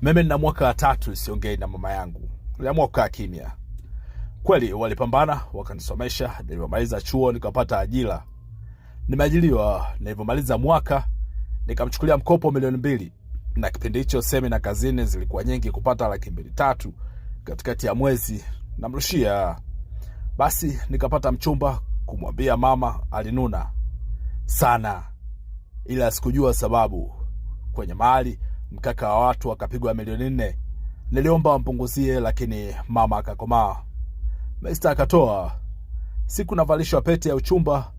Mimi nina mwaka wa 3 siongei na mama yangu. Niliamua kukaa kimya. Kweli walipambana, wakanisomesha, nilipomaliza chuo nikapata ajira. Nimeajiriwa, nilipomaliza mwaka nikamchukulia mkopo milioni 2. Na kipindi hicho semina kazini zilikuwa nyingi, kupata 200,000-300 katikati ya mwezi namrushia. Basi nikapata mchumba, kumwambia mama alinuna sana. Ila sikujua sababu. Kwenye mali mkaka wa watu akapigwa milioni 4. Niliomba wampunguzie, lakini mama akakomaa. Mesta akatoa. Siku navalishwa pete ya uchumba,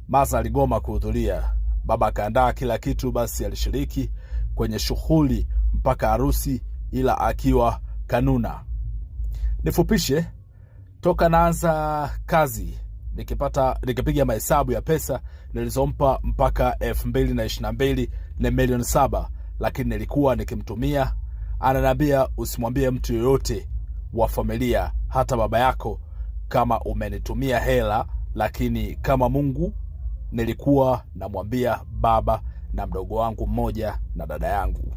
Maza aligoma kuhudhuria. Baba akaandaa kila kitu, basi alishiriki kwenye shughuli mpaka harusi, ila akiwa kanuna. Nifupishe, toka naanza kazi nikipiga mahesabu ya pesa nilizompa mpaka 2022 ni milioni 7, lakini nilikuwa nikimtumia. Ananiambia usimwambie mtu yoyote wa familia, hata baba yako, kama umenitumia hela, lakini kama Mungu. Nilikuwa namwambia baba na mdogo wangu mmoja na dada yangu.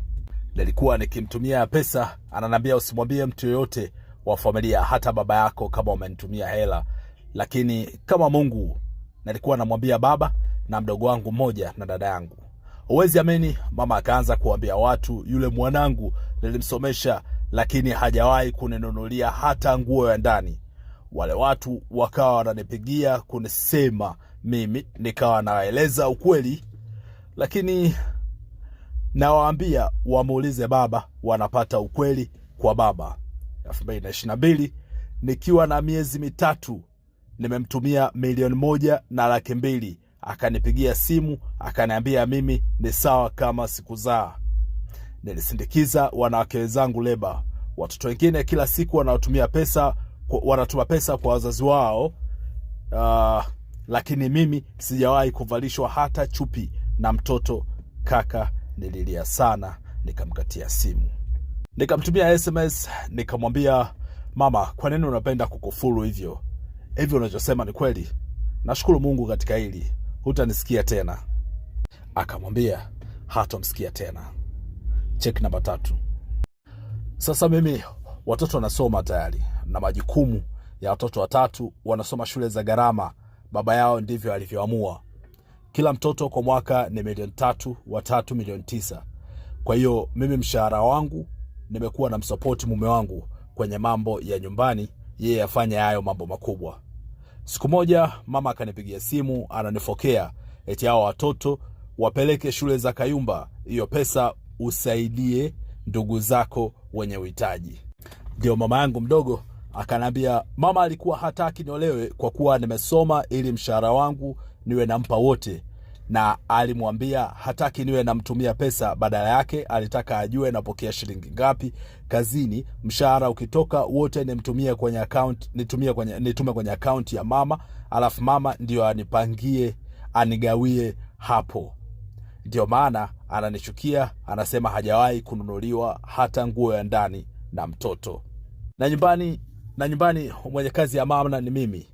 Nilikuwa nikimtumia pesa, ananiambia usimwambie mtu yoyote wa familia, hata baba yako, kama umenitumia hela, lakini kama Mungu. Nilikuwa namwambia baba na mdogo wangu mmoja na dada yangu. Uwezi amini, mama akaanza kuambia watu yule mwanangu nilimsomesha, lakini hajawahi kuninunulia hata nguo ya ndani. Wale watu wakawa wananipigia kunisema mimi, nikawa naeleza ukweli, lakini nawaambia wamuulize baba, wanapata ukweli kwa baba. 2022 nikiwa na miezi 3 nimemtumia milioni 1.2. Akanipigia simu akaniambia mimi ni sawa kama sikuzaa. Nilisindikiza wanawake wenzangu leba. Watoto wengine kila siku wanatuma pesa kwa wazazi wao. Lakini mimi sijawahi kuvalishwa hata chupi na mtoto. Kaka nililia sana, nikamkatia simu. Nikamtumia SMS nikamwambia, mama, kwa nini unapenda kukufuru hivyo? Hivyo unachosema ni kweli? Nashukuru Mungu katika hili, hutanisikia tena. Akamwambia hatomsikia tena. Check namba 3. Sasa mimi watoto wanasoma tayari na majukumu ya watoto 3, wanasoma shule za gharama. Baba yao ndivyo alivyoamua. Kila mtoto kwa mwaka ni milioni 3, wa 3 milioni 9. Kwa hiyo mimi mshahara wangu nimekuwa na msupport mume wangu kwenye mambo ya nyumbani, yeye afanye hayo mambo makubwa. Siku moja mama akanipigia simu, ananifokea eti hao watoto wapeleke shule za Kayumba, hiyo pesa usaidie ndugu zako wenye uhitaji. Ndio mama yangu mdogo akanambia, mama alikuwa hataki niolewe kwa kuwa nimesoma, ili mshahara wangu niwe nampa wote, na alimwambia hataki niwe namtumia pesa, badala yake alitaka ajue napokea shilingi ngapi kazini. Mshahara ukitoka wote nimtumie kwenye account, nitume kwenye account ya mama, alafu mama ndio anipangie, anigawie hapo. Ndio maana ananichukia, anasema hajawahi kununuliwa hata nguo ya ndani na mtoto. Na nyumbani mwenye kazi ya mama ni mimi.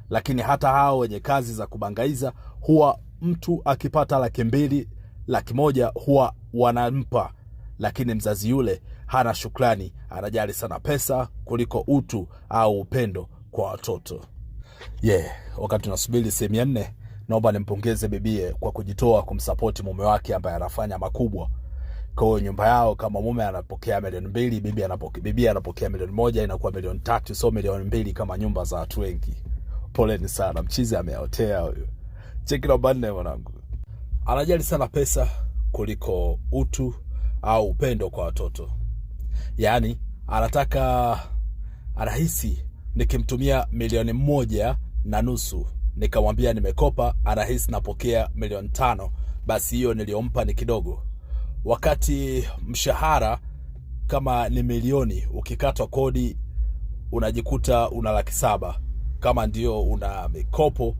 Lakini hata hao wenye kazi za kubangaiza, huwa mtu akipata 200,000, 100,000 huwa wanampa, lakini mzazi yule hana shukrani, anajali sana pesa kuliko utu au upendo kwa watoto. Wakati tunasubiri sehemu ya 4, naomba nimpongeze bibie kwa kujitoa kumsupport mume wake ambaye anafanya makubwa. Kwa hiyo nyumba yao, kama mume anapokea milioni 2, bibi anapokea milioni 1, inakuwa milioni 3, so milioni 2 kama nyumba za watu wengi. Poleni sana, mchizi ameotea huyo. Cheki namba 4 mwanangu. Anajali sana pesa kuliko utu au upendo kwa watoto. Yaani anahisi nikimtumia milioni 1.5 nikamwambia nimekopa, anahisi napokea milioni 5, basi hiyo niliompa ni kidogo. Wakati mshahara kama ni milioni, ukikatwa kodi unajikuta una 700,000. Kama ndio una mikopo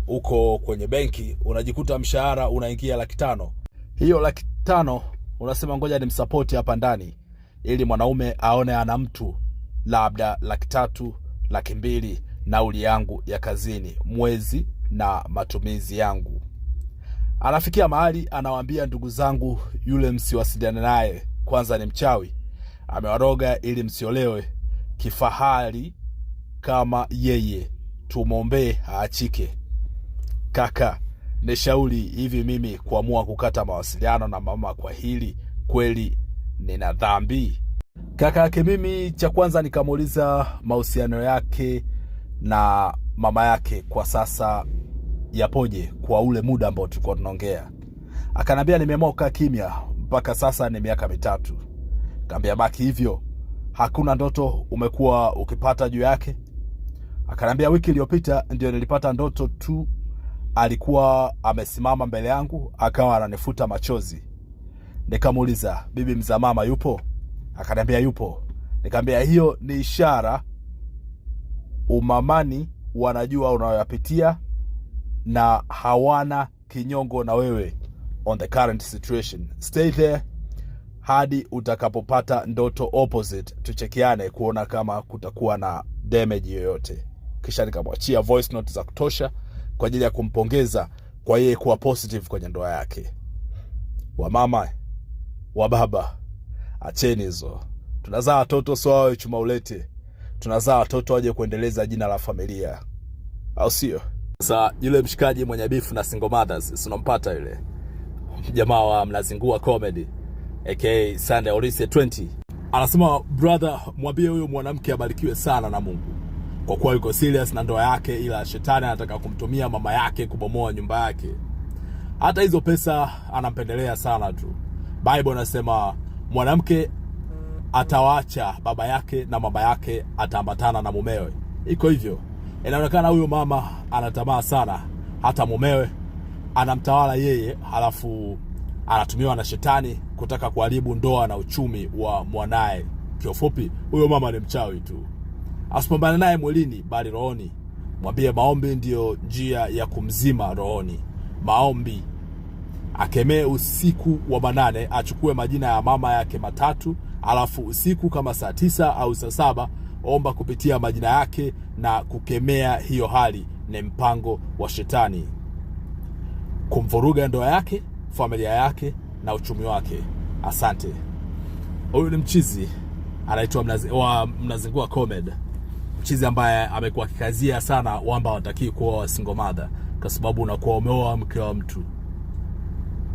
uko kwenye benki, unajikuta mshahara unaingia 500,000. Hiyo 500,000 unasema ngoja nimsupport hapa ndani, ili mwanaume aone ana mtu, labda 300,000, 200,000 nauli yangu ya kazini mwezi na matumizi yangu. Anafikia mahali anawaambia ndugu zangu, yule msiwasiliane naye, kwanza ni mchawi. amewaroga ili msiolewe kifahari kama yeye. Tumwombee aachike. Kaka, nishauri hivi, mimi kuamua kukata mawasiliano na mama kwa hili kweli nina dhambi? Kaka yake mimi, cha kwanza nikamuuliza mahusiano yake na mama yake kwa sasa yapoje kwa ule muda ambao tulikuwa tunaongea. Akanambia nimeamua kukaa kimya mpaka sasa ni miaka 3. Kaambia baki hivyo, hakuna ndoto umekuwa ukipata juu yake? Akanambia wiki iliyopita ndio nilipata ndoto tu, alikuwa amesimama mbele yangu akawa ananifuta machozi. Nikamuuliza bibi mza mama yupo? Akanambia yupo. Nikamwambia hiyo ni ishara umamani wanajua unayoyapitia na hawana kinyongo na wewe on the current situation. Stay there hadi utakapopata ndoto opposite, tuchekiane kuona kama kutakuwa na damage yoyote. Kisha nikamwachia voice note za kutosha kwa ajili ya kumpongeza kwa yeye kuwa positive kwenye ndoa yake. Wa mama, wa baba, acheni hizo. Tunazaa watoto sio wawe chuma ulete. Tunazaa watoto waje kuendeleza jina la familia, au sio? Sasa yule mshikaji mwenye beef na single mothers, unampata yule jamaa wa Mnazingua Comedy aka Sunday Olise 20, anasema brother, mwambie huyo mwanamke abarikiwe sana na Mungu kwa kuwa yuko serious na ndoa yake, ila shetani anataka kumtumia mama yake kubomoa nyumba yake. Hata hizo pesa anampendelea sana tu. Bible inasema mwanamke atawaacha baba yake na mama yake ataambatana na mumewe. Iko hivyo. Inaonekana huyo mama anatamaa sana, hata mumewe anamtawala yeye, halafu anatumiwa na shetani kutaka kuharibu ndoa na uchumi wa mwanae. Kiufupi, huyo mama ni mchawi tu. Asipambane naye mwilini bali rohoni. Mwambie maombi ndio njia ya kumzima rohoni. Maombi. Akemee usiku wa manane, achukue majina ya mama yake 3, alafu usiku kama saa 9 au saa 7 omba kupitia majina yake na kukemea hiyo hali. Ni mpango wa shetani kumvuruga ndoa yake, familia yake na uchumi wake. Asante. Huyu ni mchizi anaitwa Mnazingua Comedy. Mchizi ambaye amekuwa kikazia sana wamba watakii kuwa single mother kwa sababu unakuwa umeoa mke wa mtu.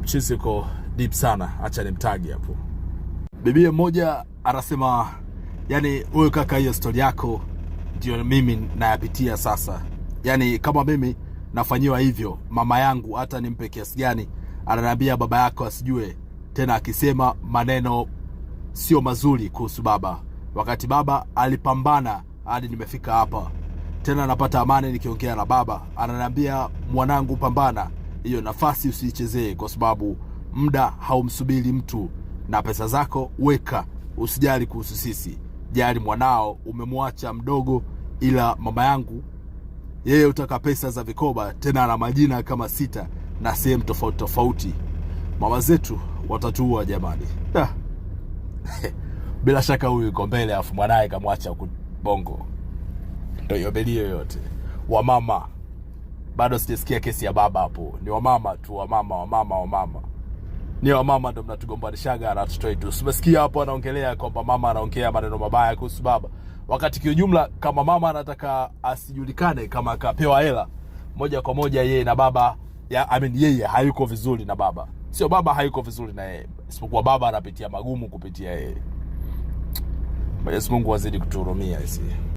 Mchizi uko deep sana, acha nimtagi hapo. Bibi mmoja anasema, yani wewe kaka, hiyo story yako ndio mimi nayapitia sasa. Yani kama mimi nafanyiwa hivyo, mama yangu hata nimpe kiasi gani ananiambia baba yako asijue, tena akisema maneno sio mazuri kuhusu baba, wakati baba alipambana hadi nimefika hapa. Tena napata amani nikiongea na baba, ananiambia mwanangu, pambana, hiyo nafasi usiichezee kwa sababu muda haumsubiri mtu, na pesa zako weka, usijali kuhusu sisi, jali mwanao, umemwacha mdogo. Ila mama yangu yeye utaka pesa za vikoba, tena na majina kama 6 na sehemu tofauti tofauti. Mama zetu watatuua jamani. Bila shaka huyu yuko mbele afu mwanae kamwacha huko Bongo. Ndio hiyo belio yote. Wa mama. Bado sijasikia kesi ya baba hapo. Ni wa mama tu, wa mama. Ni wa mama ndio mnatugombanishaga na tutoi tu. Simesikia hapo anaongelea kwamba mama anaongea maneno mabaya kuhusu baba. Wakati kiujumla kama mama anataka asijulikane kama akapewa hela, moja kwa moja yeye na baba yeye hayuko vizuri na baba. Sio baba hayuko vizuri na yeye, isipokuwa baba anapitia magumu kupitia yeye. Mwenyezi Mungu azidi kutuhurumia.